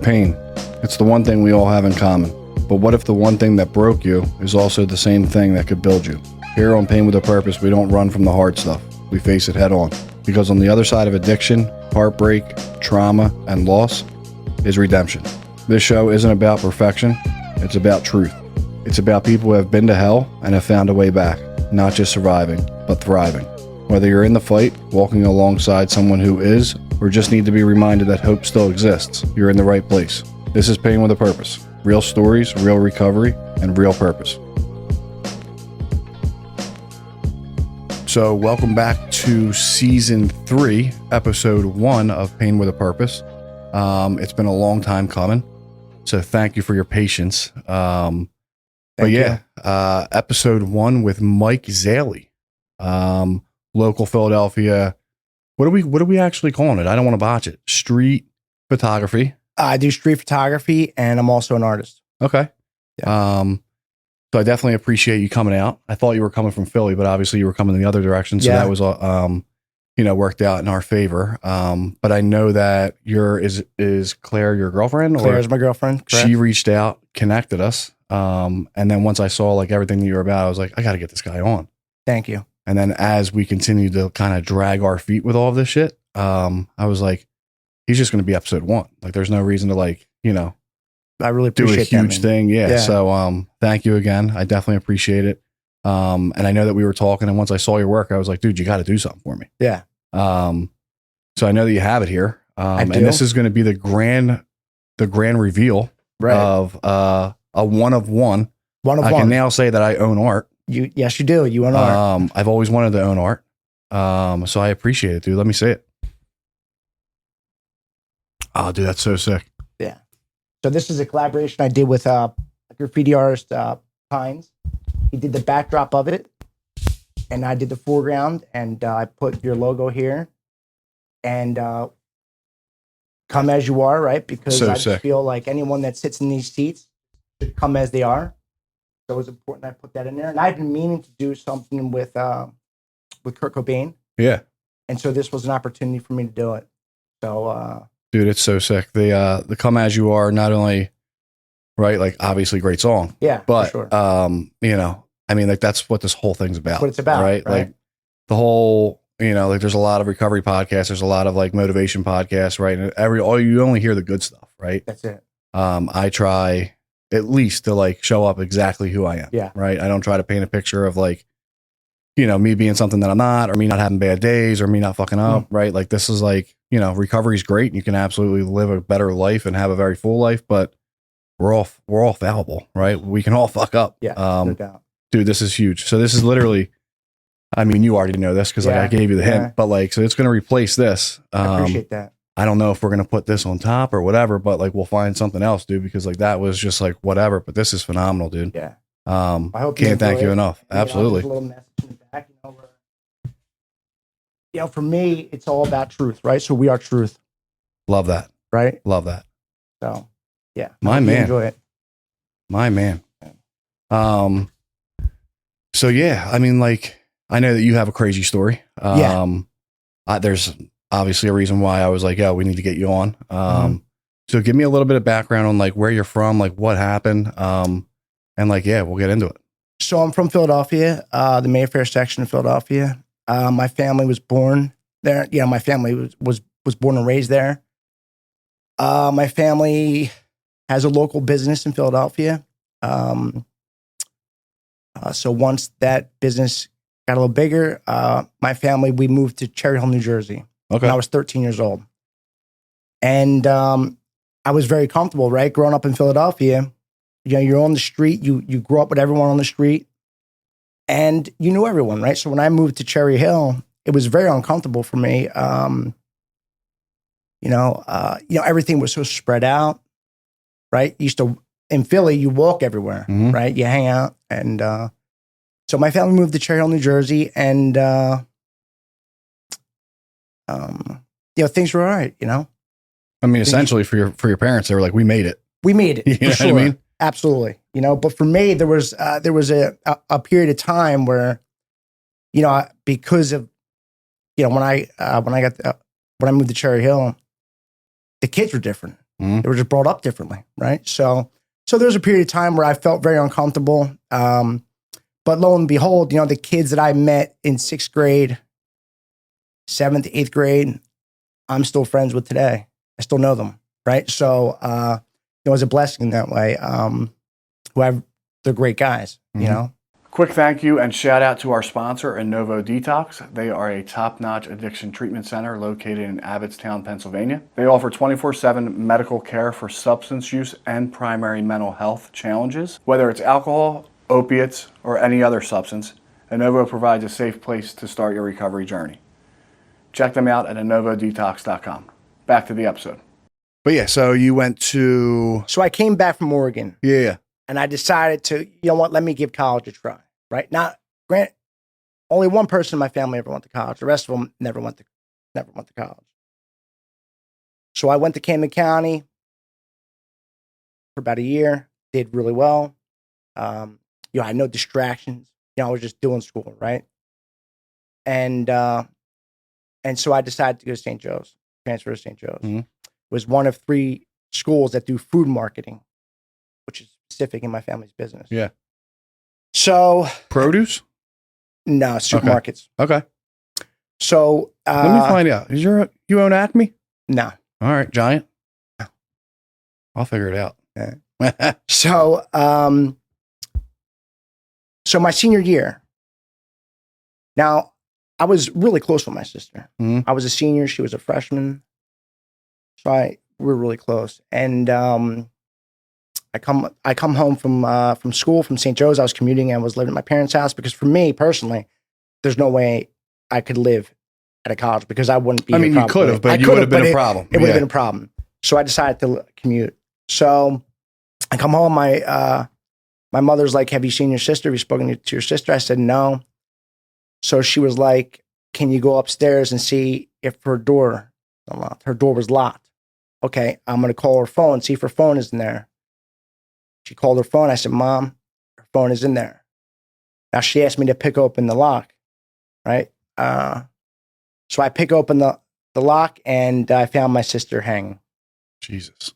Pain. It's the one thing we all have in common. But what if the one thing that broke you is also the same thing that could build you? Here on Pain with a Purpose, we don't run from the hard stuff. We face it head on. Because on the other side of addiction, heartbreak, trauma, and loss is redemption. This show isn't about perfection. It's about truth. It's about people who have been to hell and have found a way back. Not just surviving, but thriving. Whether you're in the fight, walking alongside someone who is, or just need to be reminded that hope still exists, you're in the right place. This is Pain with a Purpose. Real stories, real recovery, and real purpose. So welcome back to Season 3, Episode 1 of Pain with a Purpose. It's been a long time coming, so thank you for your patience. Episode 1 with Mike Zallie, local Philadelphia. What are we actually calling it? I don't want to botch it. Street photography. I do street photography, and I'm also an artist. Okay. Yeah. So I definitely appreciate you coming out. I thought you were coming from Philly, but obviously you were coming in the other direction. So that was, worked out in our favor. But I know that is Claire your girlfriend? Claire's my girlfriend. Correct. She reached out, connected us. And then once I saw like everything that you were about, I was like, I got to get this guy on. Thank you. And then as we continue to kind of drag our feet with all of this shit, I was like, he's just going to be episode 1. Like, there's no reason to I really do appreciate a huge thing. Yeah. So, thank you again. I definitely appreciate it. And I know that we were talking, and once I saw your work, I was like, dude, you got to do something for me. Yeah. So I know that you have it here. And this is going to be the grand reveal of a one of one. I can now say that I own art. Yes, you do. You own art. I've always wanted to own art. So I appreciate it, dude. Let me see it. Oh, dude, that's so sick. Yeah. So this is a collaboration I did with a graffiti artist, Pines. He did the backdrop of it, and I did the foreground, and I put your logo here. And come as you are, right? Because I just feel like anyone that sits in these seats should come as they are. So it was important I put that in there. And I've been meaning to do something with Kurt Cobain. Yeah. And so this was an opportunity for me to do it. So dude, it's so sick. The Come As You Are, not only, right, like obviously great song. Yeah, but for sure. I mean, like that's what this whole thing's about. That's what it's about. Right? Like the whole, like there's a lot of recovery podcasts, there's a lot of like motivation podcasts, right? And you only hear the good stuff, right? That's it. I try at least to like show up exactly who I am. Yeah. Right. I don't try to paint a picture of like, me being something that I'm not, or me not having bad days, or me not fucking up. Right. Like this is like, recovery is great. And you can absolutely live a better life and have a very full life, but we're all fallible, right? We can all fuck up. Yeah. No doubt. Dude, this is huge. So this is literally, I mean, you already know this because like I gave you the hint, but like, so it's going to replace this. I appreciate that. I don't know if we're going to put this on top or whatever, but like, we'll find something else, dude, because like that was just like whatever, but this is phenomenal, dude. Yeah. I hope can't thank you enough. Absolutely. A little message in the back, for me, it's all about truth, right? So we are truth. Love that. Right? Love that. So, yeah. My man. Enjoy it. My man. So yeah, I mean, like, I know that you have a crazy story. There's obviously a reason why I was like, we need to get you on. So give me a little bit of background on like where you're from, like what happened. And like, we'll get into it. So I'm from Philadelphia, the Mayfair section of Philadelphia. My family was born there. Yeah, my family was born and raised there. My family has a local business in Philadelphia. So once that business got a little bigger, my family, we moved to Cherry Hill, New Jersey. Okay. When I was 13 years old. And I was very comfortable, right? Growing up in Philadelphia, you're on the street, you grew up with everyone on the street, and you knew everyone, right? So when I moved to Cherry Hill, it was very uncomfortable for me. Everything was so spread out, right? In Philly, you walk everywhere, right? You hang out. And so my family moved to Cherry Hill, New Jersey, and things were all right, I mean, essentially for your parents, they were like, we made it. We made it. You know for sure. what I mean? Absolutely. But for me, there was a period of time where, because of, when I moved to Cherry Hill, the kids were different. They were just brought up differently, right? So there was a period of time where I felt very uncomfortable. But lo and behold, the kids that I met in 6th grade, 7th, 8th grade, I'm still friends with today. I still know them, right? So it was a blessing in that way. They're great guys, Quick thank you and shout out to our sponsor, Innovo Detox. They are a top-notch addiction treatment center located in Abbottstown, Pennsylvania. They offer 24/7 medical care for substance use and primary mental health challenges. Whether it's alcohol, opiates, or any other substance, Innovo provides a safe place to start your recovery journey. Check them out at innovodetox.com. Back to the episode. But yeah, so you went to... So I came back from Oregon. Yeah. And I decided to, let me give college a try, right? Now, only one person in my family ever went to college. The rest of them never went to college. So I went to Camden County for about a year, did really well. I had no distractions. I was just doing school, right? And so I decided to go to St. Joe's, transfer to St. Joe's. It was one of 3 schools that do food marketing, which is specific in my family's business. Yeah. So produce? No, supermarkets. Okay. So let me find out. You own Acme? No. All right, Giant. No. I'll figure it out. Yeah. So my senior year. Now, I was really close with my sister. I was a senior, she was a freshman. So we were really close. And I come home from school from St. Joe's. I was commuting and was living at my parents' house because for me personally, there's no way I could live at a college because I wouldn't be. I mean, you could have, but you would have been a problem. It would have been a problem. So I decided to commute. So I come home. My mother's like, "Have you seen your sister? Have you spoken to your sister?" I said, "No." So she was like, "Can you go upstairs and see if her door is unlocked?" Her door was locked. Okay, I'm gonna call her phone, see if her phone is in there. She called her phone. I said, "Mom, her phone is in there." Now she asked me to pick open the lock, right? So I pick open the lock and I found my sister hanging. Jesus.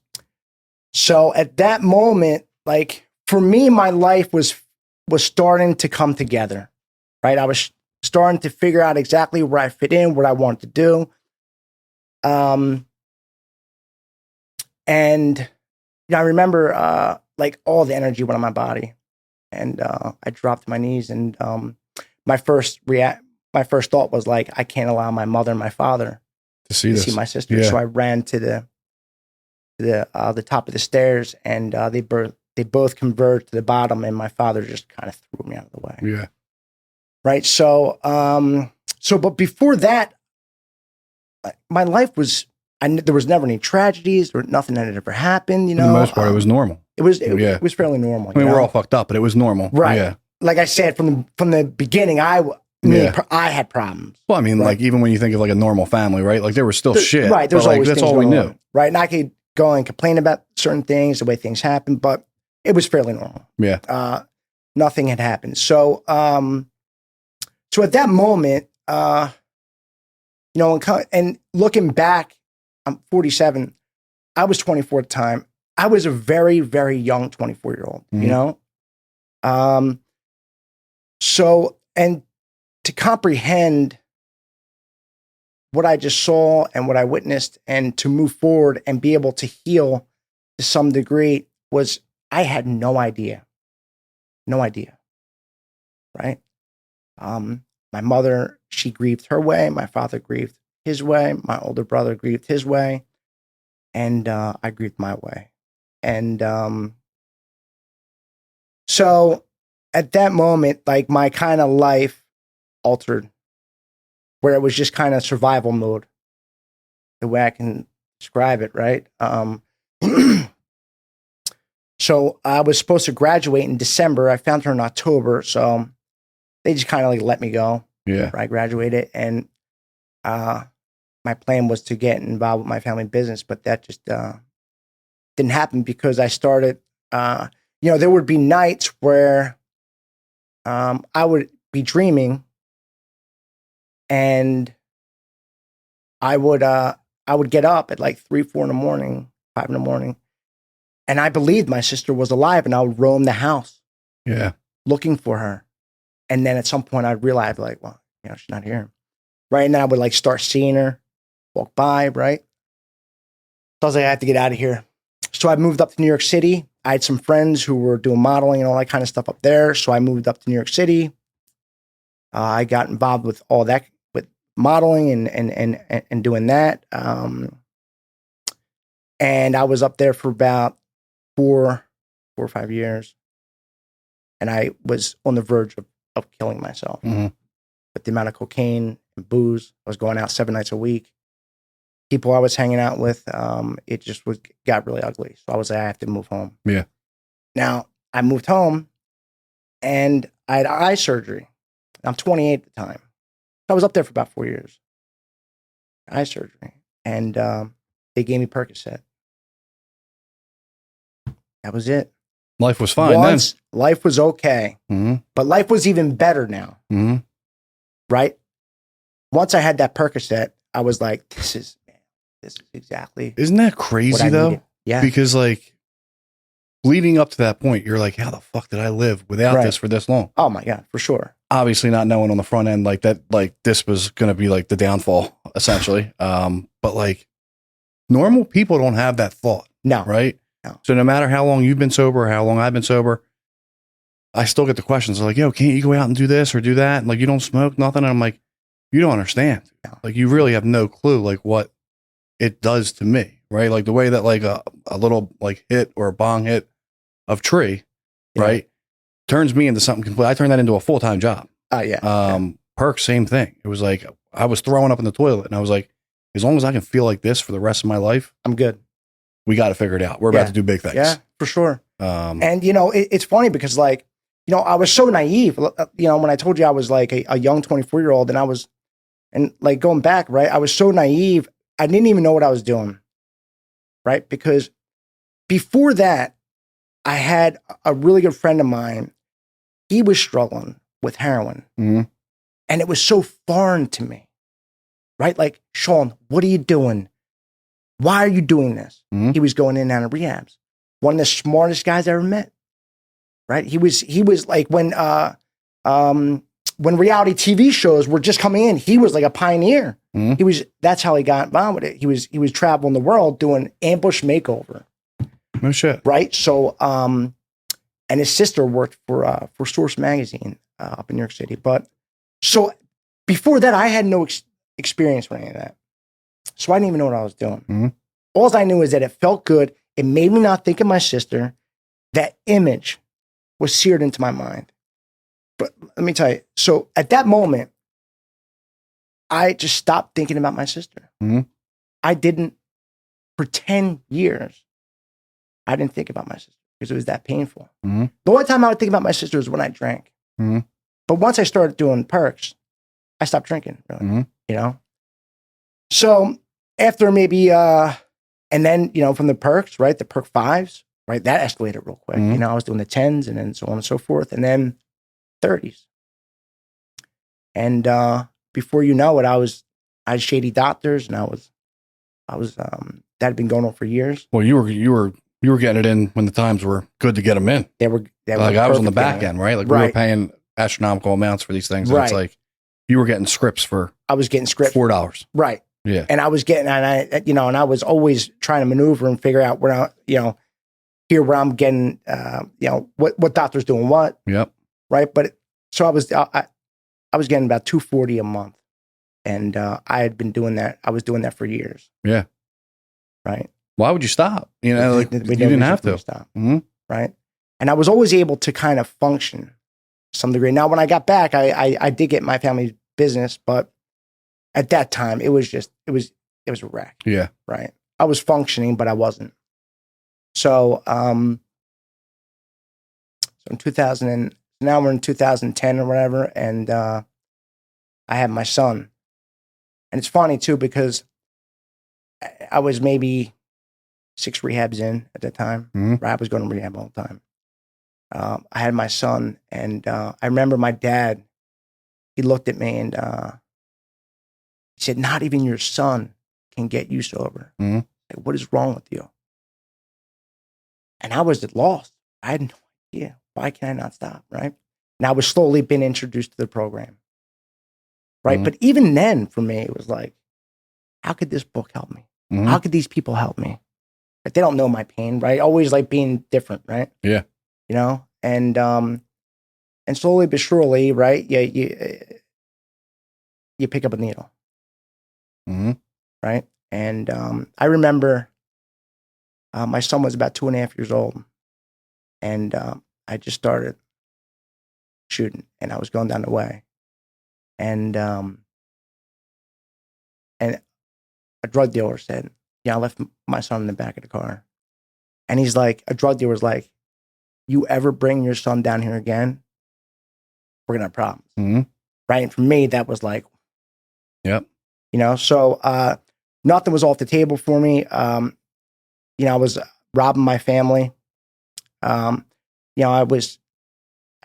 So at that moment, like for me, my life was starting to come together, right? I was starting to figure out exactly where I fit in, what I wanted to do. And I remember like all the energy went on my body, and I dropped to my knees. And my first thought was like, I can't allow my mother and my father to see my sister. Yeah. So I ran to the top of the stairs, and they both converged to the bottom, and my father just kind of threw me out of the way. Yeah. Right. So but before that, my life was. There was never any tragedies or nothing that had ever happened. For the most part, it was normal. It was fairly normal. I mean, we're all fucked up, but it was normal. Right. Yeah. Like I said, from the beginning, I had problems. Well, I mean, right? like even when you think of like a normal family, right? Like there was still shit. Right. There's always that's things all we knew. on, right. And I could go and complain about certain things, the way things happen, but it was fairly normal. Yeah. Nothing had happened. So at that moment, and looking back, I'm 47. I was 24 at the time. I was a very, very young 24-year-old, So, and to comprehend what I just saw and what I witnessed and to move forward and be able to heal to some degree I had no idea. No idea. Right? My mother, she grieved her way. My father grieved his way. My older brother grieved his way. And I grieved my way. And so at that moment, like my kind of life altered, where it was just kind of survival mode, the way I can describe it, right? So I was supposed to graduate in December. I found her in October. So they just kind of like let me go. Yeah. I graduated, and my plan was to get involved with my family business, but that just didn't happen because I started, there would be nights where I would be dreaming, and I would get up at like 3, 4 in the morning 5 in the morning. And I believed my sister was alive, and I would roam the house Yeah. looking for her. And then at some point I realized, like, well, you know, she's not here. Right. And then I would like start seeing her walk by. Right. So I was like, I have to get out of here. So I moved up to New York City. I had some friends who were doing modeling and all that kind of stuff up there. So I moved up to New York City. I got involved with all that, with modeling and doing that. And I was up there for about 4 or 5 years. And I was on the verge of killing myself. Mm-hmm. With the amount of cocaine and booze. I was going out 7 nights a week. People I was hanging out with, it just got really ugly. So I was like, I have to move home. Yeah. Now, I moved home and I had eye surgery. I'm 28 at the time. I was up there for about 4 years. Eye surgery. And they gave me Percocet. That was it. Life was fine Once, life was okay. Mm-hmm. But life was even better now. Mm-hmm. Right? Once I had that Percocet, I was like, this is exactly. Isn't that crazy though? Needed. Yeah. Because like leading up to that point, you're like, how the fuck did I live without this for this long? Oh my God, for sure. Obviously not knowing on the front end like that, like this was going to be like the downfall essentially. But like normal people don't have that thought. No. Right. No. So no matter how long you've been sober or how long I've been sober, I still get the questions like, yo, can't you go out and do this or do that? And like, you don't smoke nothing. And I'm like, you don't understand. No. Like you really have no clue like what it does to me. Right. Like the way that like a little like hit or a bong hit of tree, right, turns me into something complete. I turned that into a full-time job. Perk, same thing. It was like I was throwing up in the toilet and I was like, as long as I can feel like this for the rest of my life, I'm good. We got to figure it out. We're about to do big things. Yeah, for sure. And you know, it's funny because like, you know, I was so naive, you know, when I told you I was like a young 24-year-old and like going back, right, I was so naive. I didn't even know what I was doing. Right. Because before that, I had a really good friend of mine. He was struggling with heroin. Mm-hmm. And it was so foreign to me. Right. Like, Sean, what are you doing? Why are you doing this? Mm-hmm. He was going in and out of rehabs. One of the smartest guys I ever met. Right. He was like when reality TV shows were just coming in, he was like a pioneer. Mm-hmm. That's how he got involved with it. He was traveling the world doing ambush makeover. No shit. Right. So, and his sister worked for Source Magazine up in New York City. But so before that, I had no experience with any of that. So I didn't even know what I was doing. Mm-hmm. All I knew is that it felt good. It made me not think of my sister. That image was seared into my mind. But let me tell you, so at that moment, I just stopped thinking about my sister. Mm-hmm. I didn't, for 10 years, I didn't think about my sister because it was that painful. Mm-hmm. The only time I would think about my sister was when I drank. Mm-hmm. But once I started doing perks, I stopped drinking, really, mm-hmm. you know? So after maybe, and then, you know, from the perks, right, the perk 5s, right, that escalated real quick. Mm-hmm. You know, I was doing the 10s and then so on and so forth. And then 30s. And before you know it, I had shady doctors and I was that had been going on for years. Well, you were getting it in when the times were good to get them in. They were like I was on the back end, right? Like we were paying astronomical amounts for these things. And it's like you were getting scripts for. I was getting scripts $4. Right. Yeah. And I was getting, and I was always trying to maneuver and figure out where where I'm getting, what doctor's doing what. Yep. Right. But so I was getting about $240 a month, and I had been doing that. I was doing that for years. Yeah. Right. Why would you stop? You know, like you didn't have to stop. Mm-hmm. Right. And I was always able to kind of function to some degree. Now, when I got back, I did get my family's business, but at that time it was a wreck. Yeah. Right. I was functioning, but I wasn't. So, in 2000, now we're in 2010 or whatever, and I had my son. And it's funny too, because I was maybe 6 rehabs in at that time. Mm-hmm. Right? I was going to rehab all the time. I had my son, and I remember my dad, he looked at me and he said, "Not even your son can get you sober." Mm-hmm. Like, what is wrong with you? And I was at loss. I had no idea. Why can I not stop, right? And I was slowly being introduced to the program, right? But even then, for me, it was like, how could this book help me? How could these people help me? Like, they don't know my pain, right? Always like being different, right? Yeah. You know, and slowly but surely, right? You pick up a needle, right? And I remember my son was about 2.5 years old, and I just started shooting, and I was going down the way, and a drug dealer said, "Yeah, I left my son in the back of the car," and he's like, a drug dealer's like, "You ever bring your son down here again, we're gonna have problems." Right? And for me, that was like, yep. you know, so nothing was off the table for me. You know, I was robbing my family. You know, I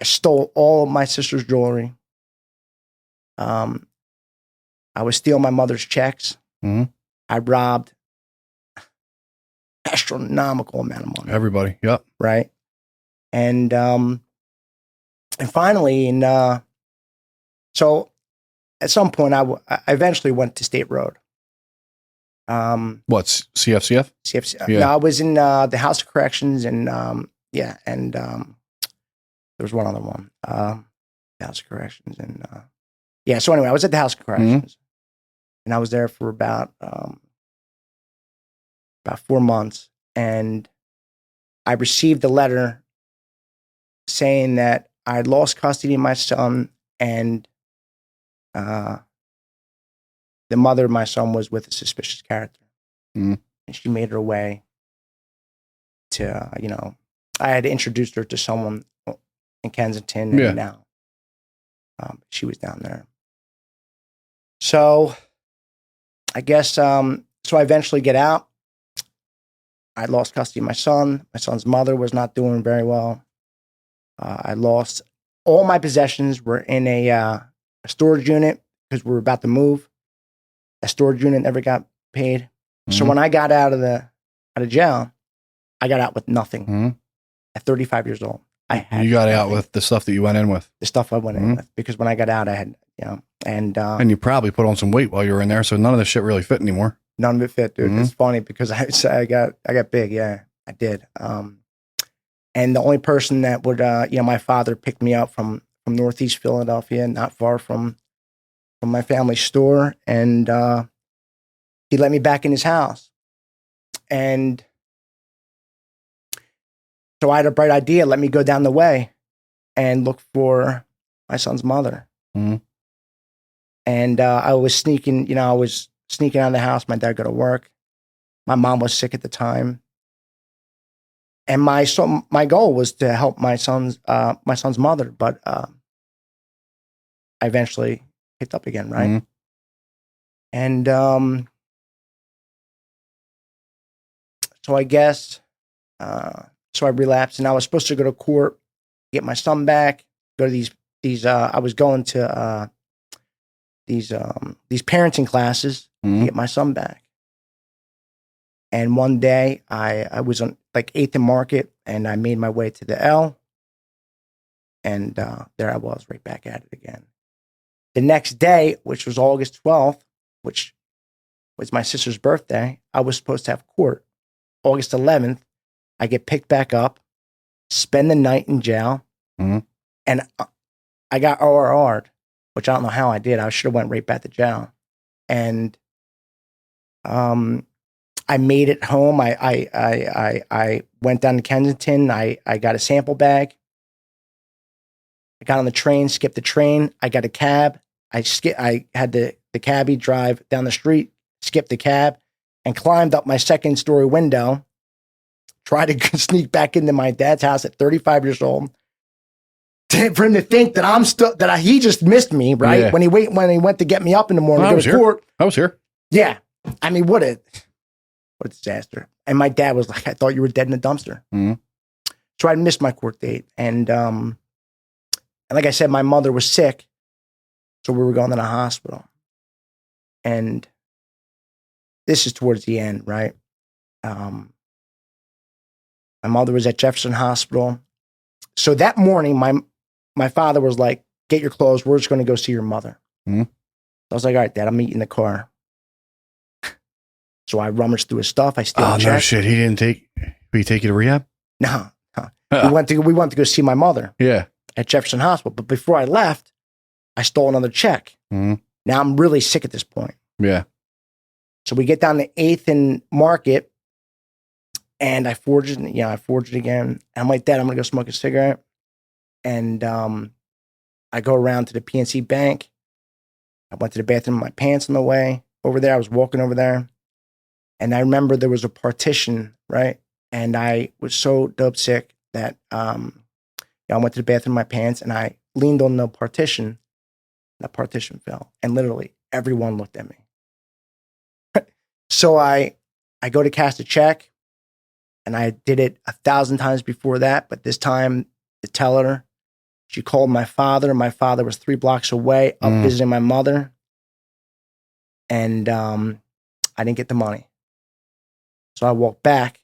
stole all of my sister's jewelry. I was stealing my mother's checks. I robbed astronomical amount of money. Everybody. Yep. Right. And finally, so at some point, I eventually went to State Road. What's CFCF? CFC. Yeah. No, I was in the House of Corrections, and yeah, and there was one other one, the House of Corrections, and yeah. So anyway, I was at the House of Corrections, and I was there for about 4 months, and I received a letter saying that I had lost custody of my son, and the mother of my son was with a suspicious character. And she made her way to, you know, I had introduced her to someone in Kensington, and now she was down there. So I guess, so I eventually get out. I lost custody of my son. My son's mother was not doing very well. I lost all my possessions were in a storage unit because we were about to move. A storage unit never got paid. So when I got out of jail, I got out with nothing. At 35 years old, you got out with the stuff that you went in with. The stuff I went in with, because when I got out, I had, you know, and you probably put on some weight while you were in there, so none of this shit really fit anymore. None of it fit, dude. It's funny because I got big. Yeah, I did. And the only person that would, you know, my father picked me up from Northeast Philadelphia, not far from my family's store, and he let me back in his house. And so I had a bright idea. Let me go down the way and look for my son's mother. And I was sneaking, you know, out of the house. My dad go to work. My mom was sick at the time. And my goal was to help my son's mother, but I eventually picked up again, right? And so I guess, so I relapsed, and I was supposed to go to court, get my son back, go to these. I was going to these parenting classes to get my son back. And one day I was on like 8th and Market, and I made my way to the L, and there I was right back at it again. The next day, which was August 12th, which was my sister's birthday, I was supposed to have court. August 11th, I get picked back up, spend the night in jail, and I got ORR'd, which I don't know how I did. I should have went right back to jail. And I made it home. I went down to Kensington. I got a sample bag. I got on the train, skipped the train. I got a cab. I had the cabbie drive down the street, skipped the cab, and climbed up my second story window, tried to sneak back into my dad's house at 35 years old. For him to think that I'm still, he just missed me, right? Yeah. When he went to get me up in the morning. I was here. Yeah. I mean, what a disaster. And my dad was like, I thought you were dead in a dumpster. So I missed my court date. And like I said, my mother was sick. So we were going to the hospital. And this is towards the end, right? My mother was at Jefferson Hospital. So that morning, my father was like, get your clothes. We're just going to go see your mother. Mm-hmm. I was like, all right, Dad, I'll meet you in the car. So I rummaged through his stuff. I steal a check. No shit. Did he take you to rehab? No. We went to go see my mother. Yeah. At Jefferson Hospital. But before I left, I stole another check. Mm-hmm. Now I'm really sick at this point. Yeah. So we get down to 8th and Market, and I forged it. Yeah, I forged it again. And I'm like, Dad, I'm gonna go smoke a cigarette. And I go around to the PNC Bank. I went to the bathroom with my pants on the way over there. I was walking over there, and I remember there was a partition, right? And I was so dope sick that I went to the bathroom with my pants, and I leaned on the partition. The partition fell, and literally everyone looked at me. So I go to cash a check, and I did it 1,000 times before that, but this time the teller, she called my father. My father was 3 blocks away, up visiting my mother, and I didn't get the money. So I walked back,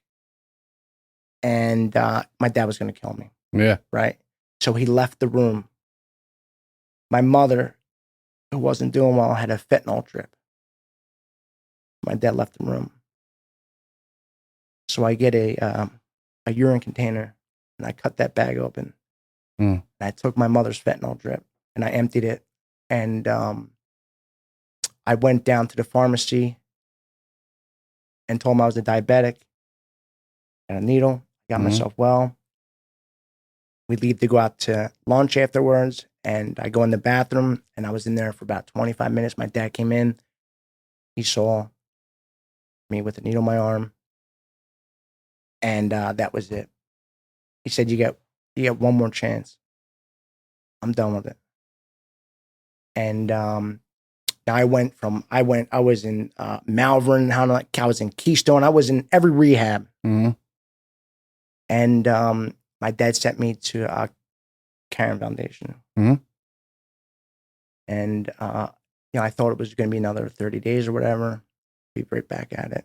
and my dad was going to kill me. Yeah. Right? So he left the room. My mother, who wasn't doing well, had a fentanyl drip. My dad left the room. So I get a urine container, and I cut that bag open. And I took my mother's fentanyl drip, and I emptied it. And I went down to the pharmacy and told them I was a diabetic. Got a needle, got myself well. We leave to go out to lunch afterwards, and I go in the bathroom, and I was in there for about 25 minutes. My dad came in. He saw me with a needle in my arm, and that was it. He said, you get one more chance. I'm done with it. And I was in Malvern, I was in Keystone, I was in every rehab. And my dad sent me to Karen Foundation. And I thought it was going to be another 30 days or whatever. Be right back at it.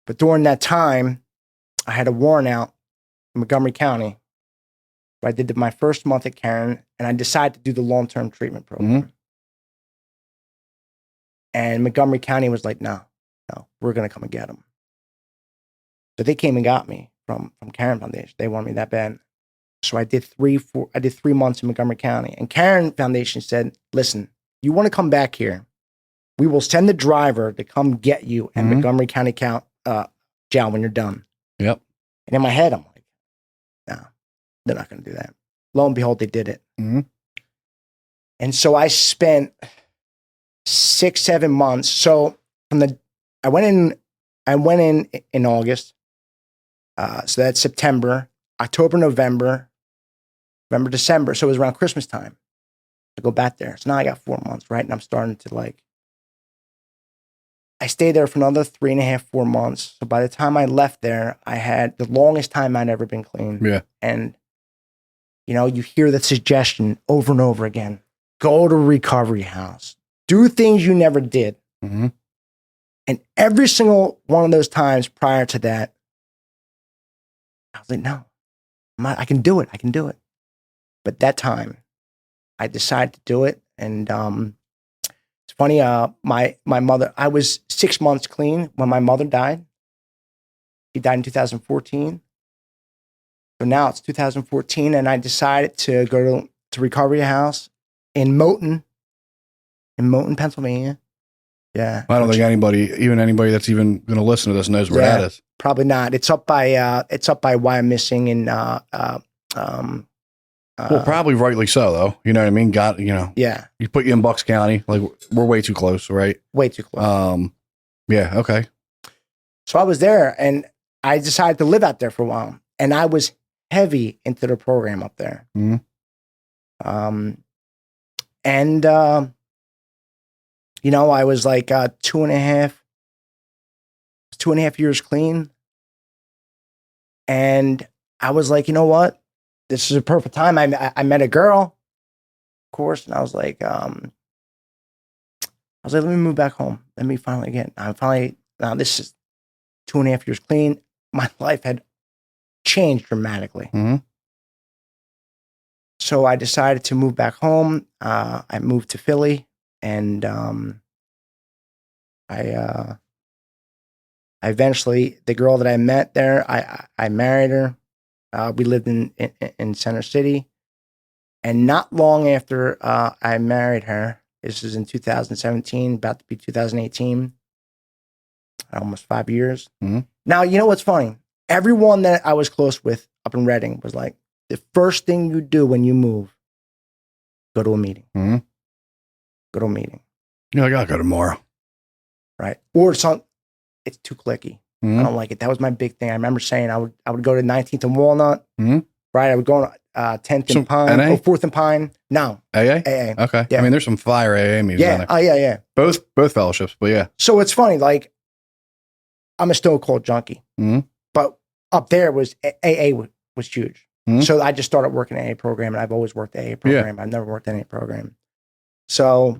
But during that time, I had a warrant out in Montgomery County. I did my first month at Karen, and I decided to do the long-term treatment program. And Montgomery County was like, no, we're going to come and get them. So they came and got me from Karen Foundation. They wanted me that bad. So I did 3 months in Montgomery County. And Karen Foundation said, listen, you want to come back here, we will send the driver to come get you at Montgomery County jail when you're done. Yep. And in my head, I'm like, no, they're not going to do that. Lo and behold, they did it. And so I spent 6-7 months. So I went in August. So that's September, October, November, December. So it was around Christmas time to go back there. So now I got 4 months, right? And I'm starting to I stayed there for another 3.5, 4 months. So by the time I left there, I had the longest time I'd ever been clean. Yeah. And, you hear the suggestion over and over again, go to a recovery house, do things you never did. And every single one of those times prior to that, I was like, no, I can do it. But that time, I decided to do it. And it's funny, my mother, I was 6 months clean when my mother died. She died in 2014. So now it's 2014, and I decided to go to recovery house in Moton, Pennsylvania. Yeah. I don't think anybody that's even going to listen to this knows where that is. Probably not. It's up by Why I'm Missing and well, probably rightly so, though. You know what I mean? Yeah. You put you in Bucks County, like we're way too close, right? Way too close. Yeah. Okay. So I was there, and I decided to live out there for a while, and I was heavy into the program up there. And I was like 2.5 years clean. And I was like, you know what? This is a perfect time. I met a girl, of course, and I was like, let me move back home. Let me now this is 2.5 years clean. My life had changed dramatically. Mm-hmm. So I decided to move back home. I moved to Philly, and I eventually, the girl that I met there, I married her. We lived in Center City, and not long after I married her, this is in 2017, about to be 2018, almost 5 years. Mm-hmm. Now, you know what's funny? Everyone that I was close with up in Reading was like, the first thing you do when you move, go to a meeting. Mm-hmm. Go to a meeting. You're like, I'll go tomorrow. Right. Or it's too clicky. Mm-hmm. I don't like it. That was my big thing. I remember saying I would go to 19th and Walnut. Mm-hmm. Right. I would go on 10th and Pine. NA? 4th and Pine. No. AA? AA. Okay. Yeah. I mean, there's some fire AA meetings Yeah. on there. Oh, yeah. Both fellowships, but yeah. So it's funny. Like, I'm a Stone Cold junkie. Mm-hmm. But up there was AA was huge. Mm-hmm. So I just started working AA program, and I've always worked AA program. Yeah. I've never worked AA program. So,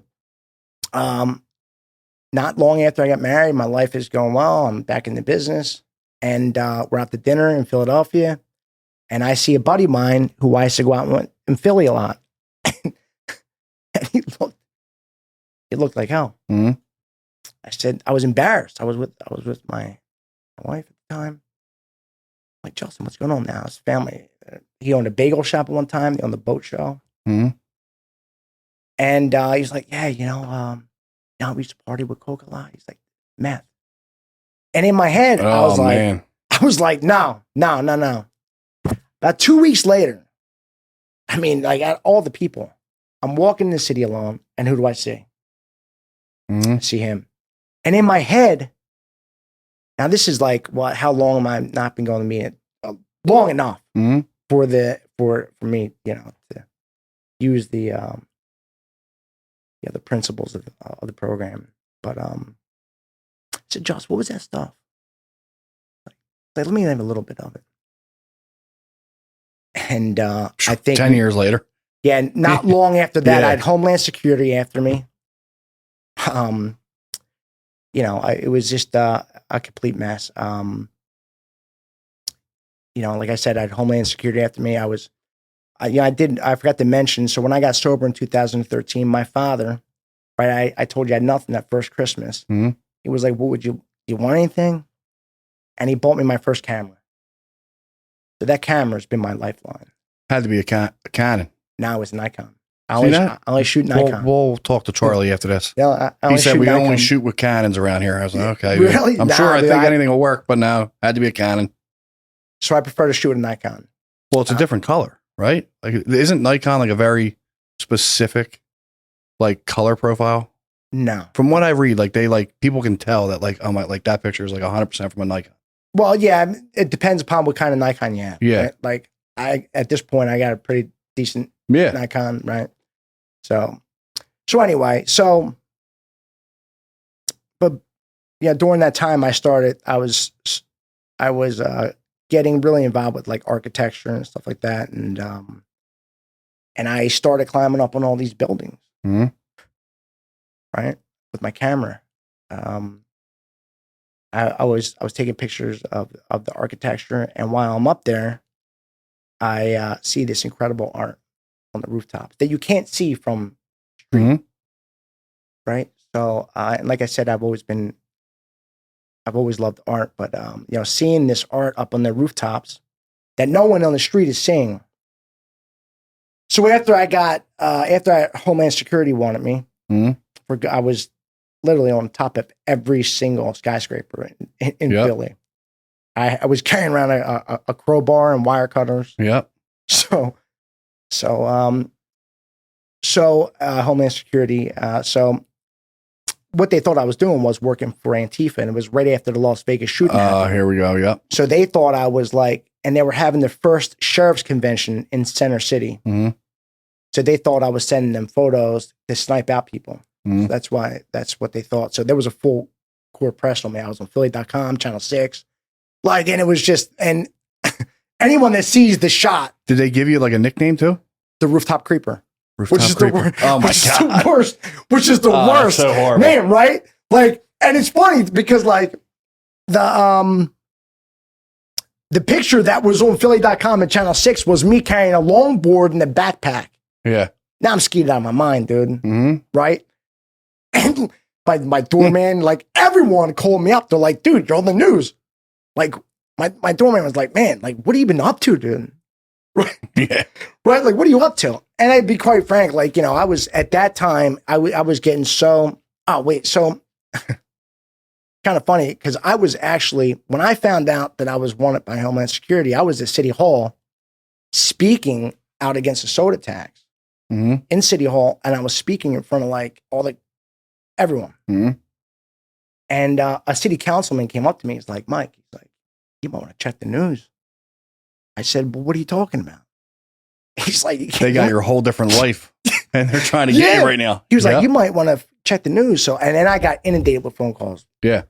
not long after I got married, my life is going well. I'm back in the business, and we're out to dinner in Philadelphia, and I see a buddy of mine who I used to go out and in Philly a lot, and he looked like hell. Mm-hmm. I said I was embarrassed. I was with my wife at the time. I'm like, Justin, what's going on now? His family. He owned a bagel shop at one time. They owned the boat show. Mm-hmm. And he's like, yeah, we used to party with Coke a lot. He's like, meth. And in my head, I was like, no. About 2 weeks later, I mean, like, at all the people, I'm walking the city alone, and who do I see? Mm-hmm. I see him. And in my head, now this is like, how long am I not been going to meet? Long enough Mm-hmm. for me, to use the principles of the program. But I said, Josh, what was that stuff? Like, let me have a little bit of it. And I think 10 years later. Yeah, not long after that, Yeah. I had Homeland Security after me. It was just a complete mess. Like I said, I had Homeland Security after me. I forgot to mention. So when I got sober in 2013, my father, right, I told you I had nothing that first Christmas. Mm-hmm. He was like, "What would you want anything?" And he bought me my first camera. So that camera's been my lifeline. Had to be a Canon. Now it's Nikon. I only shoot Nikon. We'll talk to Charlie after this. Yeah, He said we Nikon. only shoot with Canons around here. I was like, okay. Really? I'm sure I think anything will work, but no, had to be a Canon. So I prefer to shoot a Nikon. Well, it's a different color, right? Like, isn't Nikon like a very specific like color profile? No. From what I read, like people can tell that like that picture is like 100% from a Nikon. Well, yeah, it depends upon what kind of Nikon you have. Yeah. Right? Like at this point, I got a pretty decent Nikon, right? So anyway, but yeah, during that time I was getting really involved with like architecture and stuff like that. And I started climbing up on all these buildings, mm-hmm. right, with my camera. I was taking pictures of the architecture, and while I'm up there, I see this incredible art on the rooftops that you can't see from street, mm-hmm. right? So, and like I said, I've always loved art, but seeing this art up on the rooftops that no one on the street is seeing. So after Homeland Security wanted me, mm-hmm. I was literally on top of every single skyscraper in Philly. I was carrying around a crowbar and wire cutters. Yep. So Homeland Security. So what they thought I was doing was working for Antifa, and it was right after the Las Vegas shooting happened. Here we go. Yep. So they thought I was like, and they were having the first sheriff's convention in Center City. Mm-hmm. So they thought I was sending them photos to snipe out people. Mm-hmm. So that's what they thought. So there was a full court press on me. I was on Philly.com, Channel 6. And it was just, and anyone that sees the shot. Did they give you like a nickname too? The Rooftop Creeper. Which is the worst. Oh my God. Which is the worst. So horrible. Man, right? Like, and it's funny because like the the picture that was on Philly.com and Channel 6 was me carrying a longboard and a backpack. Yeah. Now I'm skeeted out of my mind, dude. Mm-hmm. Right? And my doorman, like everyone called me up. They're like, dude, you're on the news. Like my doorman was like, man, like, what have you been up to, dude? Right? Yeah. Right? Like, what are you up to? And I'd be quite frank, like, you know, I was at that time, I was getting so, so kind of funny because I was actually, when I found out that I was wanted by Homeland Security, I was at City Hall speaking out against the soda tax in City Hall. And I was speaking in front of like everyone. Mm-hmm. And a city councilman came up to me. He's like, Mike, he's like, you might want to check the news. I said, well, what are you talking about? He's like, they got your whole different life and they're trying to get you right now. He was like, you might want to check the news. So, and then I got inundated with phone calls. Yeah.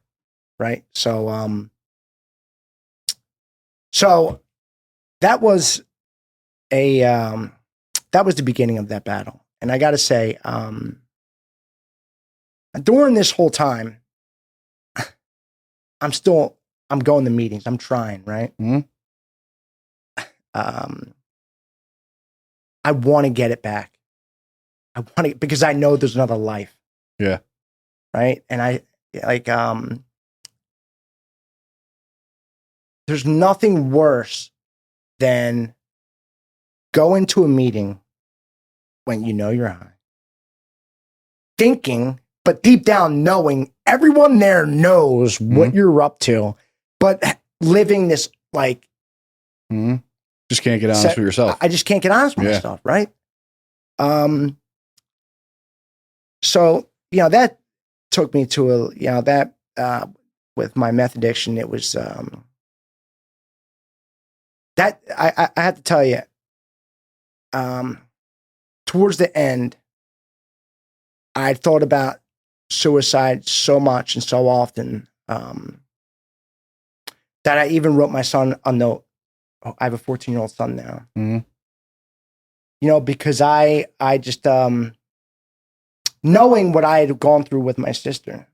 Right. So, so that was that was the beginning of that battle. And I got to say, during this whole time, I'm going to meetings. I'm trying, right? Mm-hmm. I want to get it back. I want to, because I know there's another life. Yeah. Right. And I like, there's nothing worse than going to a meeting when you know you're high, thinking, but deep down knowing everyone there knows what you're up to, but living this like, just can't get honest with yourself. I just can't get honest with myself. Right. So, you know, that took me to with my meth addiction, it was, that I have to tell you, towards the end, I thought about suicide so much and so often, that I even wrote my son a note. I have a 14-year-old son now. You know, because I just, knowing what I had gone through with my sister,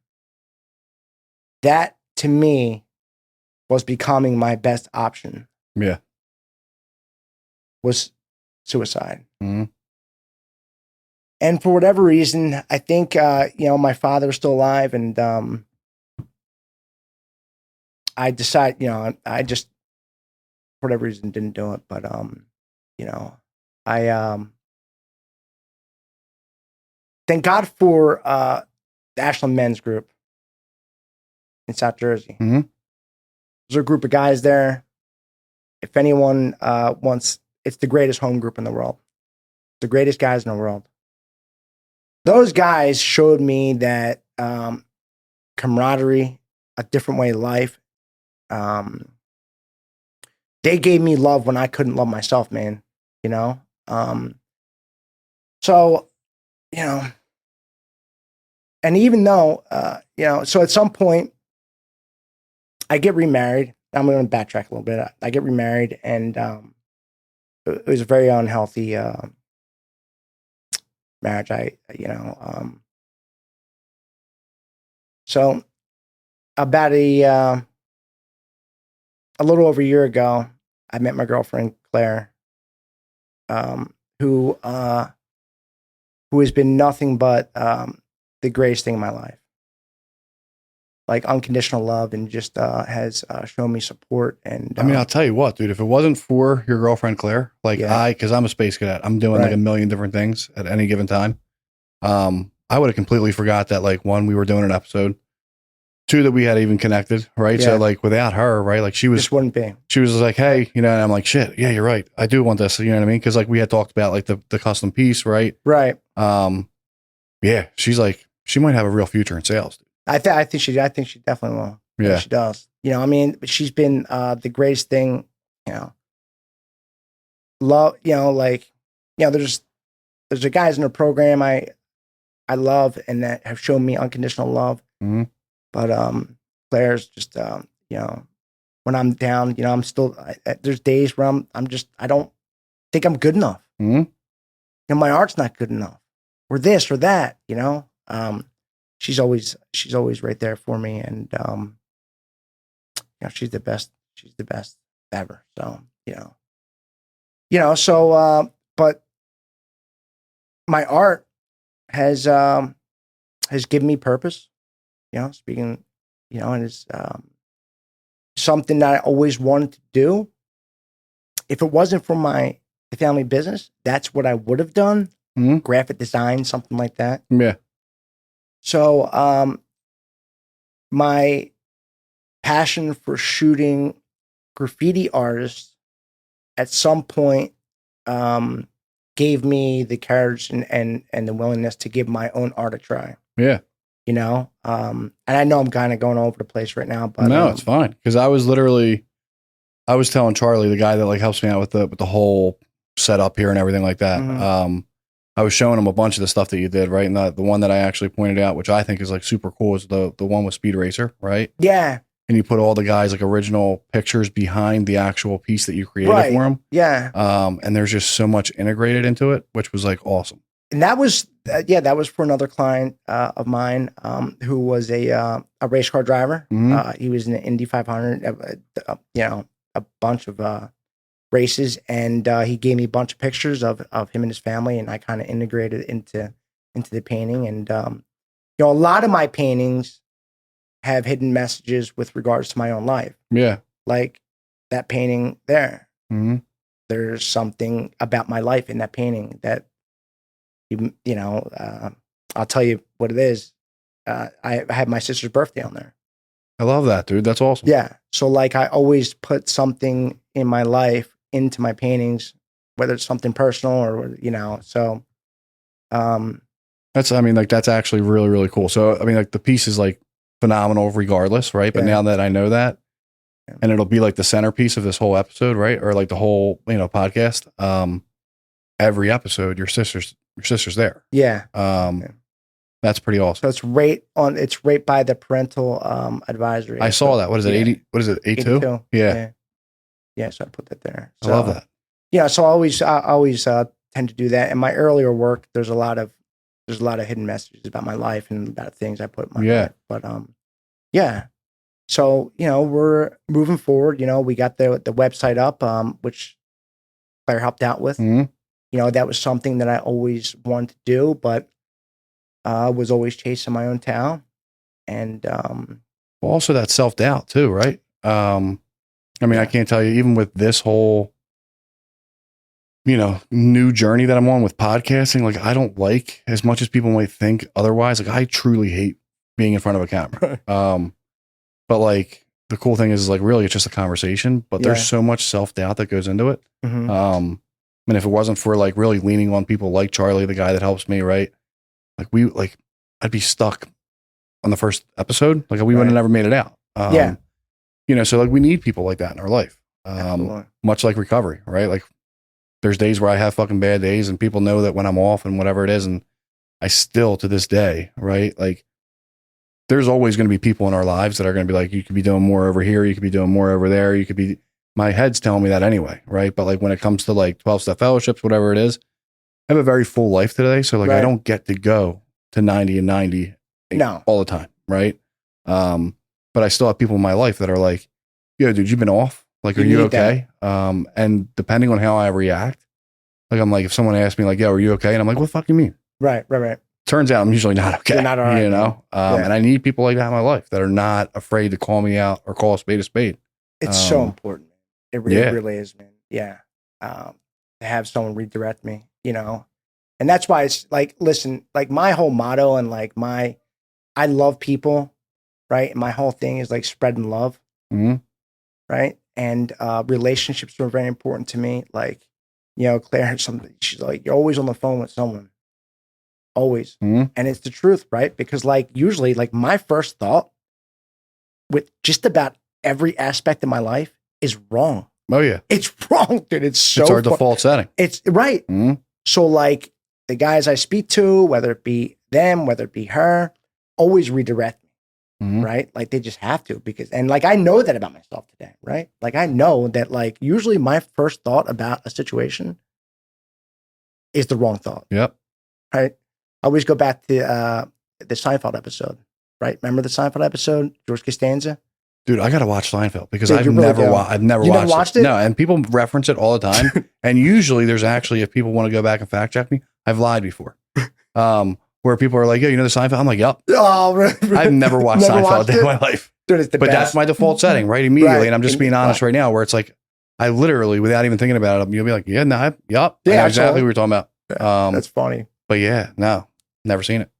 that to me was becoming my best option. Yeah. Was suicide. And for whatever reason, I think, you know, my father was still alive, and I decided, you know, I just, for whatever reason, didn't do it. But, you know, I thank God for the Ashland Men's Group in South Jersey. There's a group of guys there. If anyone wants, it's the greatest home group in the world. The greatest guys in the world. Those guys showed me that camaraderie, a different way of life. They gave me love when I couldn't love myself, man. You know? So, you know, and even though, you know, so at some point, I get remarried. I'm going to backtrack a little bit. I get remarried, and it was a very unhealthy marriage. So about a little over a year ago, I met my girlfriend Claire, who has been nothing but the greatest thing in my life. Like unconditional love, and just has shown me support. And I mean, I'll tell you what, dude, if it wasn't for your girlfriend, Claire, like because I'm a space cadet, I'm doing like a million different things at any given time. I would have completely forgot that, like, one, we were doing an episode, two, that we had even connected. Right. Yeah. So like without her, right. Like she was like, hey, you know, and I'm like, shit. Yeah, you're right. I do want this. You know what I mean? Cause like we had talked about like the custom piece. Right. Right. Yeah. She's like, she might have a real future in sales. I think she definitely will. Yeah, she does. You know, I mean, she's been the greatest thing. You know, love. You know, like, you know, there's the guys in her program I love and that have shown me unconditional love. But Claire's just you know, when I'm down, you know, I'm still. There's days where I don't think I'm good enough. You know, my art's not good enough, or this or that. You know. She's always right there for me, and you know, she's the best. She's the best. ever. So, but my art has given me purpose, speaking, and it's something that I always wanted to do. If it wasn't for the family business, that's what I would have done. Mm-hmm. Graphic design, something like that. Yeah. So, my passion for shooting graffiti artists at some point gave me the courage and the willingness to give my own art a try. Yeah. And I know I'm kind of going all over the place right now, but no, it's fine. Because I was telling Charlie, the guy that like helps me out with the whole setup here and everything like that. Mhm. I was showing him a bunch of the stuff that you did, right? And the one that I actually pointed out, which I think is like super cool, is the one with Speed Racer, right? Yeah. And you put all the guys like original pictures behind the actual piece that you created Right. for him. Yeah. And there's just so much integrated into it, which was like awesome. And that was for another client of mine who was a race car driver. Mhm. He was in the Indy 500, a bunch of races, and he gave me a bunch of pictures of him and his family, and I kind of integrated it into the painting. And a lot of my paintings have hidden messages with regards to my own life. Yeah. Like that painting there. Mm-hmm. There's something about my life in that painting that I'll tell you what it is. I had my sister's birthday on there. I love that, dude. That's awesome. Yeah. So like I always put something in my life into my paintings, whether it's something personal or, so. That's actually really, really cool. So, I mean, like the piece is like phenomenal regardless, right? But now that I know that, and it'll be like the centerpiece of this whole episode, right? Or like the whole, podcast. Every episode, your sister's there. Yeah. That's pretty awesome. So it's right by the parental advisory. I saw that. What is it? 80? What is it? 82? Yeah. Yeah. So I put that there. So, I love that. Yeah. So I always tend to do that. In my earlier work, there's a lot of hidden messages about my life and about things I put in my life. But yeah. So we're moving forward. We got the website up, which Claire helped out with. Mm-hmm. That was something that I always wanted to do, but was always chasing my own tail. And well, also that self-doubt too, right? I can't tell you, even with this whole, new journey that I'm on with podcasting, like I don't like, as much as people might think otherwise, like I truly hate being in front of a camera. But like the cool thing is like really it's just a conversation, but there's so much self-doubt that goes into it. Mm-hmm. And if it wasn't for like really leaning on people like Charlie, the guy that helps me, right? Like I'd be stuck on the first episode. Like we would have never made it out. So like we need people like that in our life. Much like recovery, right? Like there's days where I have fucking bad days and people know that when I'm off and whatever it is. And I still to this day, right? Like there's always going to be people in our lives that are going to be like, you could be doing more over here. You could be doing more over there. You could be, my head's telling me that anyway. Right. But like when it comes to like 12-step fellowships, whatever it is, I have a very full life today. So like, I don't get to go to 90 and 90 all the time. Right. But I still have people in my life that are like, yo, dude, you've been off. Like, are you okay? And depending on how I react, like, I'm like, if someone asks me like, yo, are you okay? And I'm like, what the fuck do you mean? Right. Turns out I'm usually not okay. You're not all right. And I need people like that in my life that are not afraid to call me out or call a spade a spade. It's so important. It really is, man. Yeah. To have someone redirect me, and that's why it's like, listen, like my whole motto and like I love people, right? And my whole thing is like spreading love, right? And relationships are very important to me. Like, Claire, she's like, you're always on the phone with someone, always, and it's the truth, right? Because like usually, like my first thought with just about every aspect of my life is wrong. Oh yeah, it's wrong, dude. It's our default setting. It's right. So like the guys I speak to, whether it be them, whether it be her, always redirect me, right? Like they just have to and like I know that about myself today, right? Like I know that like usually my first thought about a situation is the wrong thought. Yep. Right. I always go back to the Seinfeld episode, right? Remember the Seinfeld episode, George Costanza? Dude, I gotta watch Seinfeld because Dude, I've you really never do. I've never You never watched watched it. it? No, and people reference it all the time. And usually there's actually, if people want to go back and fact check me, I've lied before. Where people are like, yo, you know the Seinfeld? I'm like, yup. Oh, right. I've never watched Never Seinfeld watched a day in it? my life. Dude, it's the But best. that's my default setting, right? Immediately. Right. And I'm just being honest right now, where it's like, I literally, without even thinking about it, you'll be like, yeah, no, yup. I Yeah, know exactly absolutely. what we're talking about. That's funny. But yeah, no, never seen it.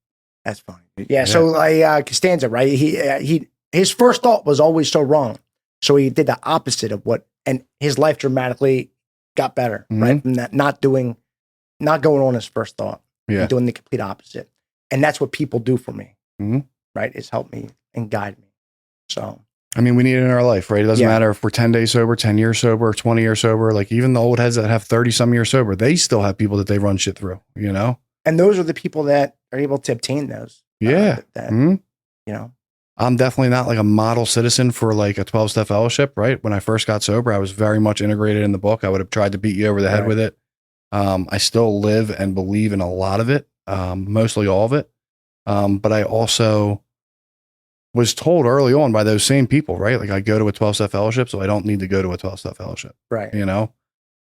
That's funny. Yeah. So Costanza, right? His first thought was always so wrong. So he did the opposite of what, and his life dramatically got better, right? From that, not going on his first thought, and doing the complete opposite. And that's what people do for me, right? Is help me and guide me. So, I mean, we need it in our life, right? It doesn't matter if we're 10 days sober, 10 years sober, 20 years sober. Like even the old heads that have 30 some years sober, they still have people that they run shit through, you know? And those are the people that are able to obtain those. Yeah. You know, I'm definitely not like a model citizen for like a 12-step fellowship, right? When I first got sober, I was very much integrated in the book. I would have tried to beat you over the head with it. I still live and believe in a lot of it, mostly all of it. But I also was told early on by those same people, right? Like I go to a 12-step fellowship, so I don't need to go to a 12-step fellowship. Right. You know,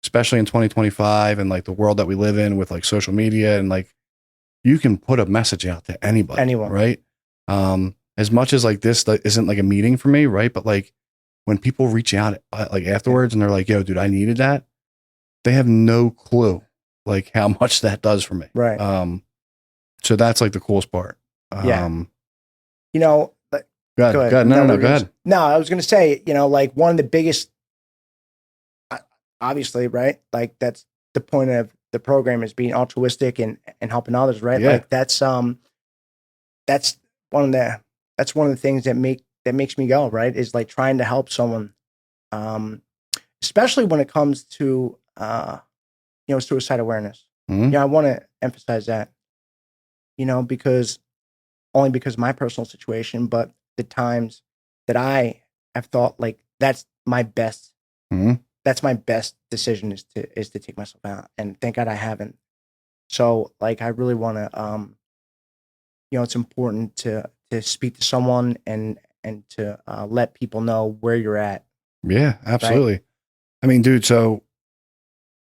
especially in 2025 and like the world that we live in with like social media and like you can put a message out to anybody, anyone, right? As much as like this isn't like a meeting for me, right? But like when people reach out like afterwards and they're like, yo, dude, I needed that. They have no clue like how much that does for me. Right. So that's like the coolest part. You know, go ahead. No, go ahead. No, I was going to say, you know, like one of the biggest, obviously, right? Like that's the point of the program is being altruistic and helping others, right? Yeah. Like that's one of the things that makes me go, right? Is like trying to help someone, especially when it comes to, suicide awareness. Mm-hmm. I want to emphasize that, because of my personal situation, but the times that I have thought like that's my best decision is to take myself out, and thank God I haven't. So like I really want to, it's important to speak to someone and to let people know where you're at. Yeah, absolutely. Right? I mean, dude, so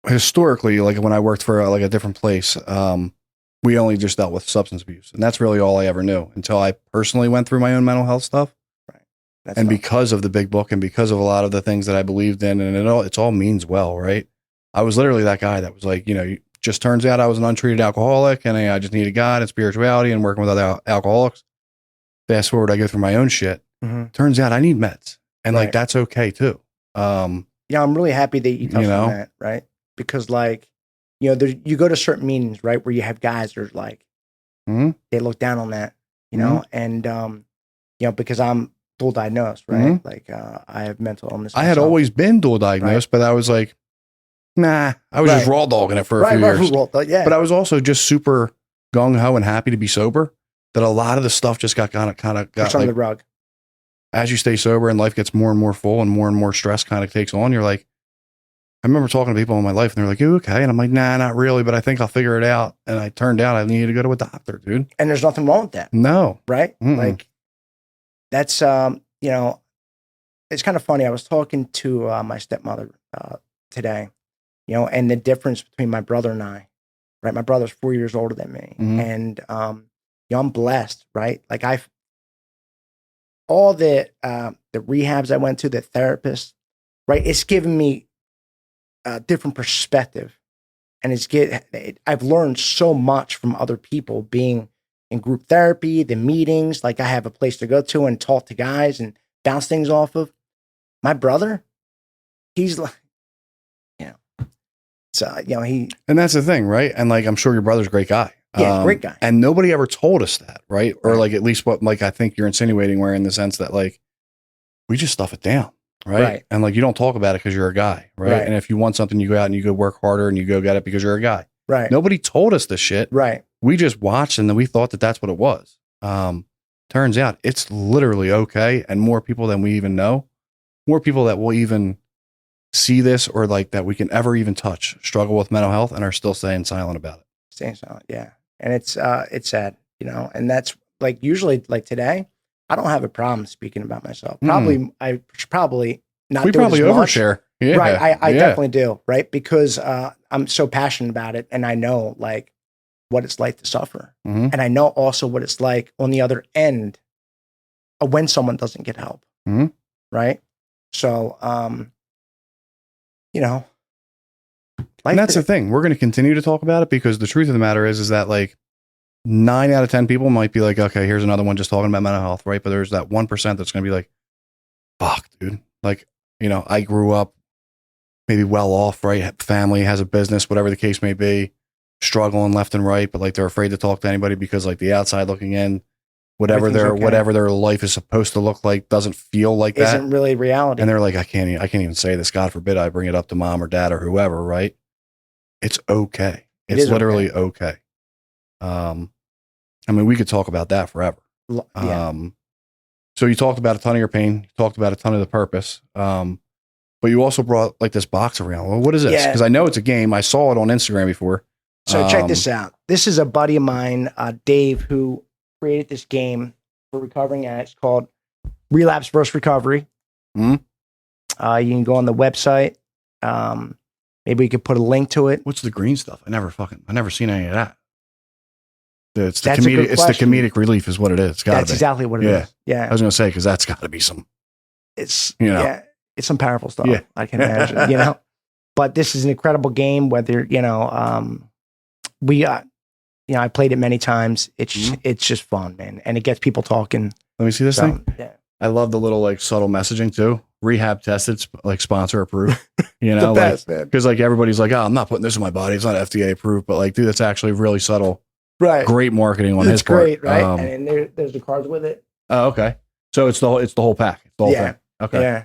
historically, like when I worked for like a different place, we only just dealt with substance abuse, and that's really all I ever knew until I personally went through my own mental health stuff. Right. And because of the big book and because of a lot of the things that I believed in, and it's all means well, right? I was literally that guy that was like, just turns out I was an untreated alcoholic and I just needed God and spirituality and working with other alcoholics. Fast forward, I go through my own shit. Mm-hmm. Turns out I need meds, and like that's okay too. I'm really happy that you touched on that, right? Because like, you go to certain meetings, right, where you have guys that are like, they look down on that, and because I'm dual diagnosed, right? Like I have mental illness. I had always been dual diagnosed, but I was like, nah, I was just raw dogging it for a few years. But I was also just super gung ho and happy to be sober. That a lot of the stuff just got kind of got under the rug. As you stay sober and life gets more and more full and more stress kind of takes on, you're like, I remember talking to people in my life and they're like, you okay? And I'm like, nah, not really, but I think I'll figure it out. And I turned out I needed to go to a doctor, dude. And there's nothing wrong with that. No. Right? Mm-mm. Like that's, it's kind of funny. I was talking to my stepmother today, and the difference between my brother and I, right? My brother's 4 years older than me. Mm-hmm. And, I'm blessed, right? Like all the rehabs I went to, the therapist, right? It's given me a different perspective, and I've learned so much from other people being in group therapy, the meetings. Like I have a place to go to and talk to guys and bounce things off of. My brother, he's like, and that's the thing, right? And like, I'm sure your brother's a great guy. Yeah, great guy. And nobody ever told us that, right? Or like at least what like I think you're insinuating, where in the sense that like we just stuff it down, right? And like you don't talk about it because you're a guy, right? And if you want something, you go out and you go work harder and you go get it because you're a guy, right? Nobody told us this shit, right? We just watched and then we thought that that's what it was. Turns out it's literally okay, and more people than we even know, more people that will even see this or like that we can ever even touch struggle with mental health and are still staying silent about it. Staying silent, yeah. And it's sad, and that's like usually like today, I don't have a problem speaking about myself. Probably, I should probably not We do probably it as much. overshare. Yeah. Right. I yeah. definitely do. Right. Because I'm so passionate about it, and I know like what it's like to suffer. Mhm. And I know also what it's like on the other end of when someone doesn't get help. Mhm. Right. So, you know, And that's the thing. We're going to continue to talk about it because the truth of the matter is that like 9 out of 10 people might be like, okay, here's another one just talking about mental health, right? But there's that 1% that's going to be like, fuck, dude. Like, you know, I grew up maybe well off, right? Family has a business, whatever the case may be, struggling left and right, but like they're afraid to talk to anybody because like the outside looking in, whatever their life is supposed to look like doesn't feel like that. Isn't really reality. And they're like, I can't even say this. God forbid I bring it up to mom or dad or whoever, right? It's okay. It's literally okay. I mean, we could talk about that forever. Yeah. So you talked about a ton of your pain. You talked about a ton of the purpose. But you also brought like this box around. Well, what is this? Because I know it's a game. I saw it on Instagram before. So check this out. This is a buddy of mine, Dave, who created this game for recovering addicts called Relapse versus Recovery. Mm-hmm. You can go on the website. Maybe we could put a link to it. What's the green stuff? I never seen any of that. It's the That's a good comedic. It's the question. comedic relief, is what it is. It's gotta That's be. exactly what it is. Yeah. I was gonna say because that's got to be some. It's Yeah, it's some powerful stuff. Yeah. I can imagine. You know, but this is an incredible game. Whether I played it many times. It's just fun, man, and it gets people talking. Let me see this thing. Yeah. I love the little like subtle messaging too. Rehab tested, like sponsor approved. You know, the best, man. Because like everybody's like, oh, I'm not putting this in my body. It's not FDA approved. But like, dude, that's actually really subtle. Right. Great marketing on his It's great, part. right? And there's the cards with it. Oh, okay. So it's the whole pack. It's the whole thing. Okay. Yeah.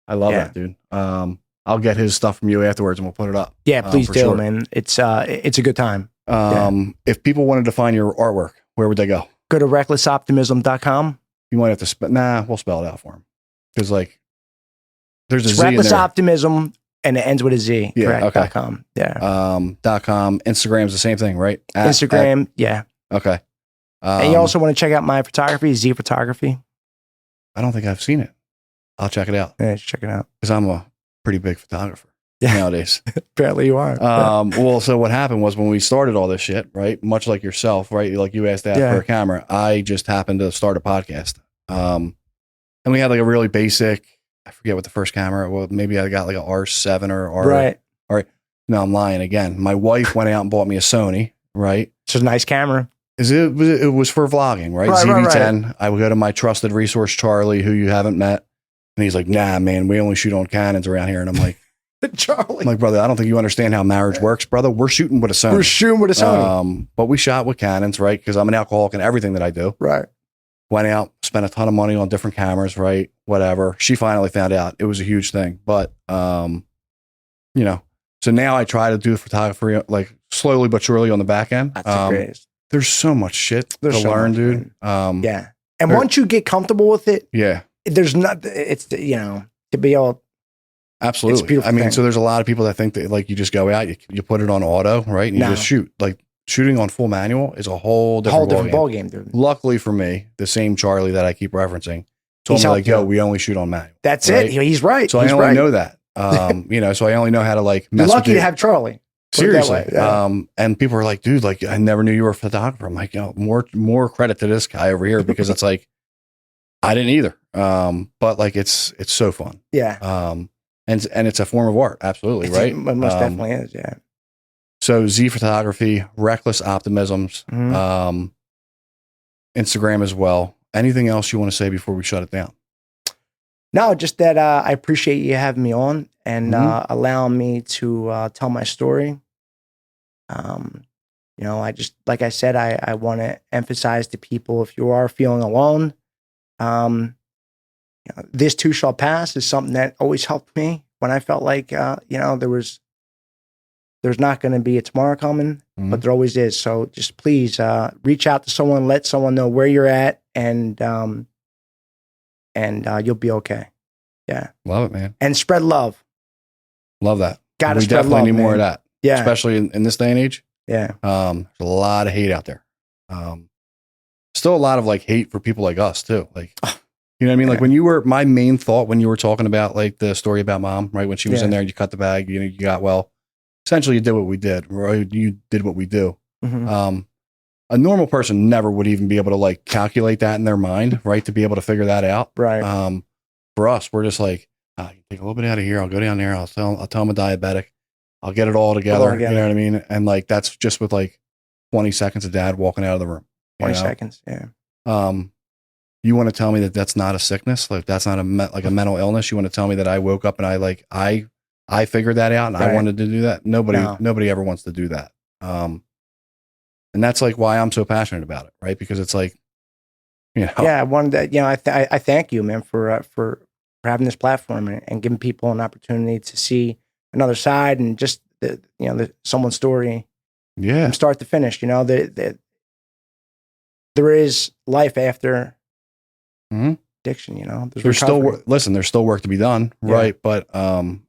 I love that, dude. I'll get his stuff from you afterwards and we'll put it up. Yeah, please do, sure. man. It's a good time. If people wanted to find your artwork, where would they go? Go to recklessoptimism.com. You might have to we'll spell it out for him. Because like there's a It's Z Reckless in there. Optimism and it ends with a Z. Yeah, correct, okay. .com. Yeah. .com. Instagram's the same thing, right? Instagram, yeah. Okay. And you also want to check out my photography, Z Photography. I don't think I've seen it. I'll check it out. Yeah, check it out. Because I'm a pretty big photographer nowadays. Apparently you are. Well, so what happened was when we started all this shit, right? Much like yourself, right? Like you asked that for a camera. I just happened to start a podcast. And we had like a really basic, I forget what the first camera was. Maybe I got like an R7 or R. Right. All right. No, I'm lying again. My wife went out and bought me a Sony, right? It's a nice camera. It was for vlogging, right? ZV-10. Right. I would go to my trusted resource, Charlie, who you haven't met. And he's like, nah, man, we only shoot on Canons around here. And I'm like, Charlie. I'm like, brother, I don't think you understand how marriage works, brother. We're shooting with a Sony. But we shot with Canons, right? Because I'm an alcoholic in everything that I do. Right. Went out, spent a ton of money on different cameras, right? Whatever. She finally found out. It was a huge thing. But, you know, so now I try to do photography like slowly but surely on the back end. That's the greatest. There's so much shit to learn, dude. Yeah. And once you get comfortable with it, there's not, it's, to be all. Absolutely. It's a beautiful thing. So there's a lot of people that think that like you just go out, you put it on auto, right? And you just shoot. Like shooting on full manual is a whole different ball game, dude. Luckily for me, the same Charlie that I keep referencing told me like, yo, we only shoot on manual. That's it. He's right. So I only know that. So I only know how to like mess You're lucky to have Charlie. Seriously. And people are like, dude, like I never knew you were a photographer. I'm like, more credit to this guy over here because it's like I didn't either. But like it's so fun. Yeah. And it's a form of art, absolutely, right? It most definitely is, yeah. So Z Photography, Reckless Optimisms, Instagram as well. Anything else you want to say before we shut it down? No, just that I appreciate you having me on and allowing me to tell my story. I just, like I said, I want to emphasize to people, if you are feeling alone, this too shall pass is something that always helped me when I felt like, there's not going to be a tomorrow coming, but there always is. So just please reach out to someone, let someone know where you're at, and you'll be okay. Yeah. Love it, man. And spread love. Love that. Gotta we spread definitely love, need more man. of that. Yeah. Especially in this day and age. Yeah. There's a lot of hate out there. still a lot of like hate for people like us too. Like, you know what I mean? Like when you were, my main thought when you were talking about like the story about mom, right? When she was in there and you cut the bag, you know, you got, well, essentially you did what we did, right? You did what we do. A normal person never would even be able to like calculate that in their mind, right? To be able to figure that out. Right. For us, we're just like, take a little bit out of here. I'll go down there. I'll tell them I'm diabetic. I'll get it all together. You know what I mean? And like, that's just with like 20 seconds of dad walking out of the room. 20 seconds. Yeah. You want to tell me that that's not a sickness? Like that's not a mental illness. You want to tell me that I woke up and I figured that out and I wanted to do that. Nobody ever wants to do that. And that's like why I'm so passionate about it. Right. Because it's like, you know, yeah, I wanted that, you know, I thank you, man, for having this platform and giving people an opportunity to see another side and just someone's story. Yeah. From start to finish, you know, there is life after addiction, you know. There's still work to be done, right? But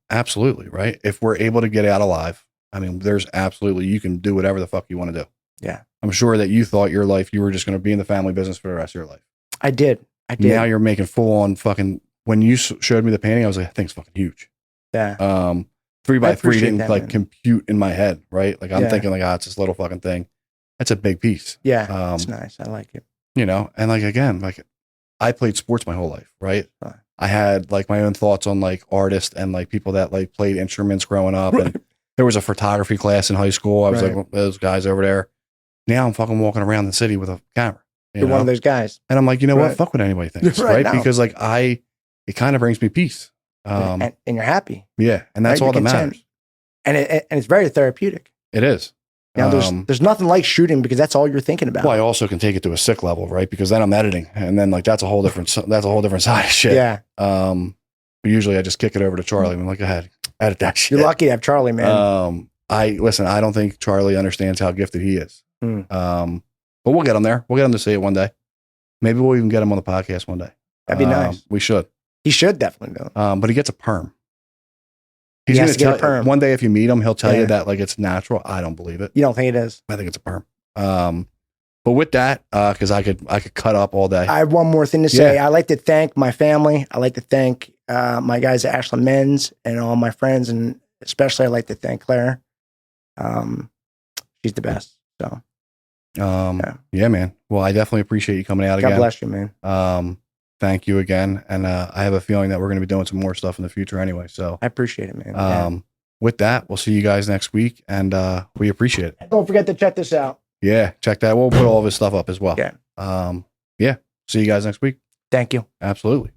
absolutely, right? If we're able to get out alive, I mean, there's absolutely, you can do whatever the fuck you want to do. Yeah. I'm sure that you thought your life, you were just going to be in the family business for the rest of your life. I did. Now you're making full on fucking, when you showed me the painting, I was like, that thing's fucking huge. Yeah. 3x3 didn't like compute in my head, right? Like I'm thinking like, it's this little fucking thing. That's a big piece. Yeah. It's nice. I like it. You know, and like, again, like I played sports my whole life, right? I had like my own thoughts on like artists and like people that like played instruments growing up. And there was a photography class in high school. I was like, well, those guys over there. Now I'm fucking walking around the city with a camera. You're one of those guys. And I'm like, you know what? Fuck what anybody thinks, right? Because like it kind of brings me peace. And you're happy. Yeah. And that's all that matters. And it's very therapeutic. It is. Now, there's nothing like shooting because that's all you're thinking about. Well, I also can take it to a sick level, right? Because then I'm editing, and then like that's a whole different side of shit. Yeah. But usually I just kick it over to Charlie. I'm like, go ahead, edit that shit. You're lucky to have Charlie, man. I don't think Charlie understands how gifted he is. But we'll get him there. We'll get him to see it one day. Maybe we'll even get him on the podcast one day. That'd be nice. We should. He should definitely do. But he gets a perm. He's going to get a perm. One day if you meet him, he'll tell you that like it's natural. I don't believe it. You don't think it is? I think it's a perm. But with that, because I could cut up all day. I have one more thing to say. I like to thank my family. I like to thank my guys at Ashland Men's and all my friends, and especially I like to thank Claire. She's the best. So, yeah, man. Well, I definitely appreciate you coming out again. God bless you, man. Thank you again. And I have a feeling that we're going to be doing some more stuff in the future anyway. So I appreciate it, man. With that, we'll see you guys next week, and we appreciate it. Don't forget to check this out. Yeah, check that. We'll put all of his stuff up as well. Yeah. Yeah. See you guys next week. Thank you. Absolutely.